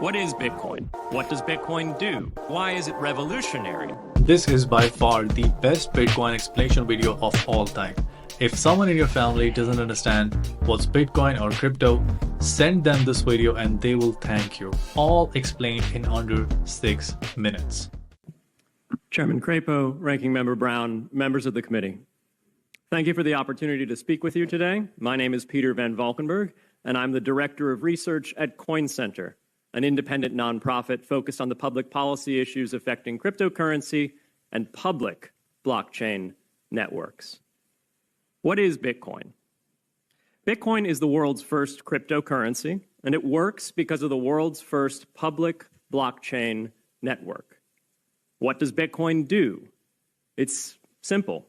What is Bitcoin? What does Bitcoin do? Why is it revolutionary? This is by far the best Bitcoin explanation video of all time. If someone in your family doesn't understand what's Bitcoin or crypto, send them this video and they will thank you. All explained in under 6 minutes. Chairman Crapo, Ranking Member Brown, members of the committee. Thank you for the opportunity to speak with you today. My name is Peter Van Valkenburg, and I'm the Director of Research at Coin Center, an independent nonprofit focused on the public policy issues affecting cryptocurrency and public blockchain networks. What is Bitcoin? Bitcoin is the world's first cryptocurrency, and it works because of the world's first public blockchain network. What does Bitcoin do? It's simple.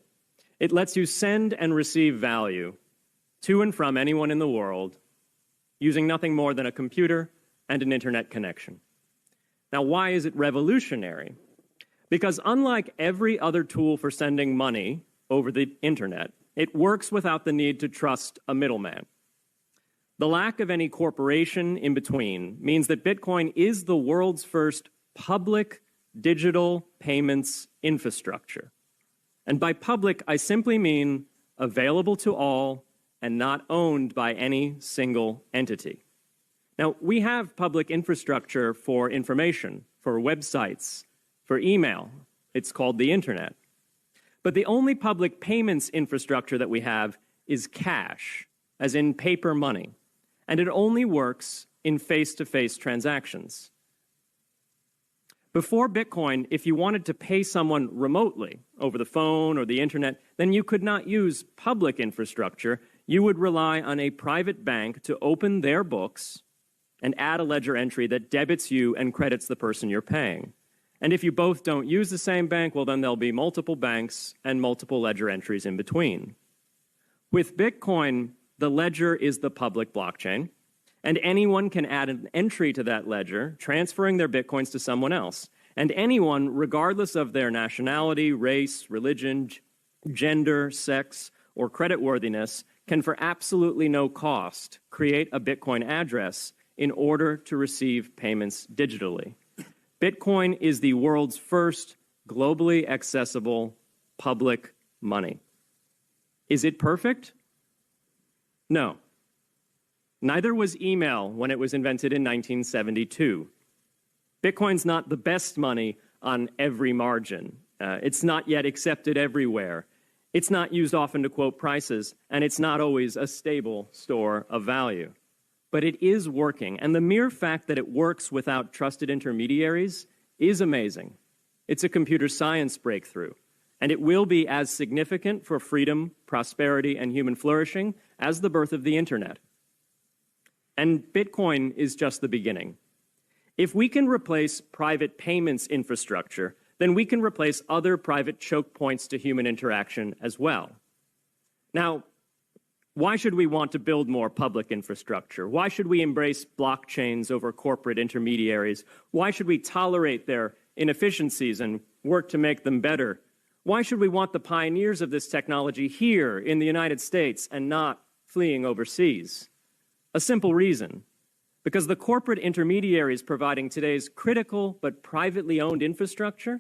It lets you send and receive value to and from anyone in the world using nothing more than a computer and an internet connection. Now, why is it revolutionary? Because unlike every other tool for sending money over the internet, it works without the need to trust a middleman. The lack of any corporation in between means that Bitcoin is the world's first public digital payments infrastructure. And by public, I simply mean available to all and not owned by any single entity. Now, we have public infrastructure for information, for websites, for email. It's called the internet. But the only public payments infrastructure that we have is cash, as in paper money. And it only works in face-to-face transactions. Before Bitcoin, if you wanted to pay someone remotely over the phone or the internet, then you could not use public infrastructure. You would rely on a private bank to open their books and add a ledger entry that debits you and credits the person you're paying. And if you both don't use the same bank, well, then there'll be multiple banks and multiple ledger entries in between. With Bitcoin, the ledger is the public blockchain, and anyone can add an entry to that ledger, transferring their Bitcoins to someone else. And anyone, regardless of their nationality, race, religion, gender, sex, or creditworthiness, can for absolutely no cost create a Bitcoin address in order to receive payments digitally. Bitcoin is the world's first globally accessible public money. Is it perfect? No. Neither was email when it was invented in 1972. Bitcoin's not the best money on every margin. It's not yet accepted everywhere. It's not used often to quote prices, and it's not always a stable store of value. But it is working, and the mere fact that it works without trusted intermediaries is amazing. It's a computer science breakthrough, and it will be as significant for freedom, prosperity, and human flourishing as the birth of the internet. And Bitcoin is just the beginning. If we can replace private payments infrastructure, then we can replace other private choke points to human interaction as well. Now, why should we want to build more public infrastructure? Why should we embrace blockchains over corporate intermediaries? Why should we tolerate their inefficiencies and work to make them better? Why should we want the pioneers of this technology here in the United States and not fleeing overseas? A simple reason. Because the corporate intermediaries providing today's critical but privately owned infrastructure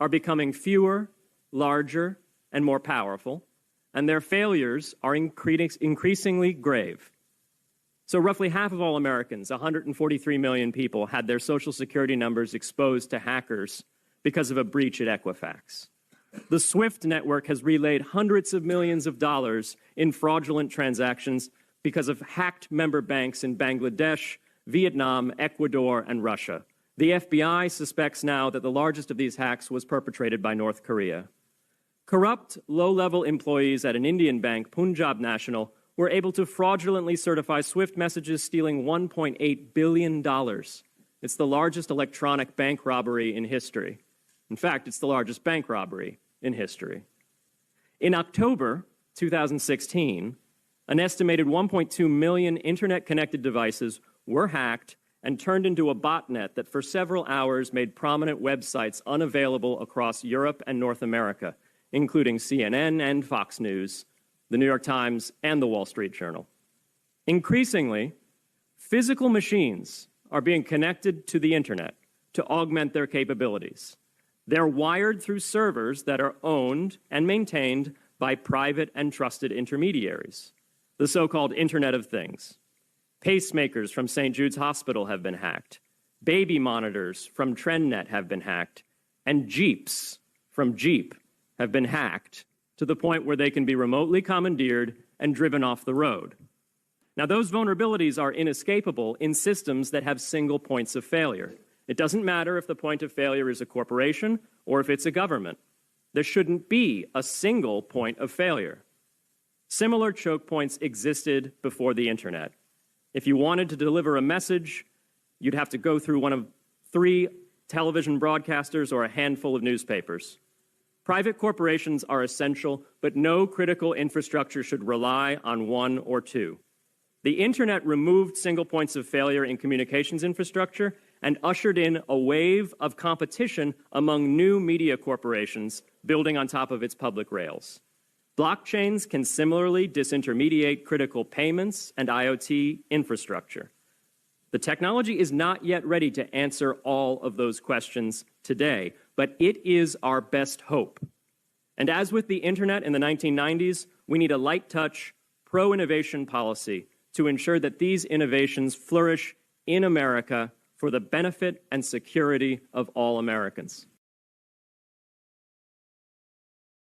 are becoming fewer, larger, and more powerful, and their failures are increasingly grave. So roughly half of all Americans, 143 million people, had their Social Security numbers exposed to hackers because of a breach at Equifax. The SWIFT network has relayed hundreds of millions of dollars in fraudulent transactions because of hacked member banks in Bangladesh, Vietnam, Ecuador, and Russia. The FBI suspects now that the largest of these hacks was perpetrated by North Korea. Corrupt, low-level employees at an Indian bank, Punjab National, were able to fraudulently certify SWIFT messages, stealing $1.8 billion. It's the largest electronic bank robbery in history. In fact, it's the largest bank robbery in history. In October 2016, an estimated 1.2 million internet-connected devices were hacked and turned into a botnet that for several hours made prominent websites unavailable across Europe and North America, including CNN and Fox News, the New York Times, and the Wall Street Journal. Increasingly, physical machines are being connected to the internet to augment their capabilities. They're wired through servers that are owned and maintained by private and trusted intermediaries, the so-called Internet of Things. Pacemakers from St. Jude's Hospital have been hacked. Baby monitors from TrendNet have been hacked. And Jeeps from Jeep have been hacked to the point where they can be remotely commandeered and driven off the road. Now, those vulnerabilities are inescapable in systems that have single points of failure. It doesn't matter if the point of failure is a corporation or if it's a government. There shouldn't be a single point of failure. Similar choke points existed before the internet. If you wanted to deliver a message, you'd have to go through one of 3 television broadcasters or a handful of newspapers. Private corporations are essential, but no critical infrastructure should rely on 1 or 2. The internet removed single points of failure in communications infrastructure and ushered in a wave of competition among new media corporations building on top of its public rails. Blockchains can similarly disintermediate critical payments and IoT infrastructure. The technology is not yet ready to answer all of those questions today, but it is our best hope. And as with the internet in the 1990s, we need a light-touch, pro-innovation policy to ensure that these innovations flourish in America for the benefit and security of all Americans.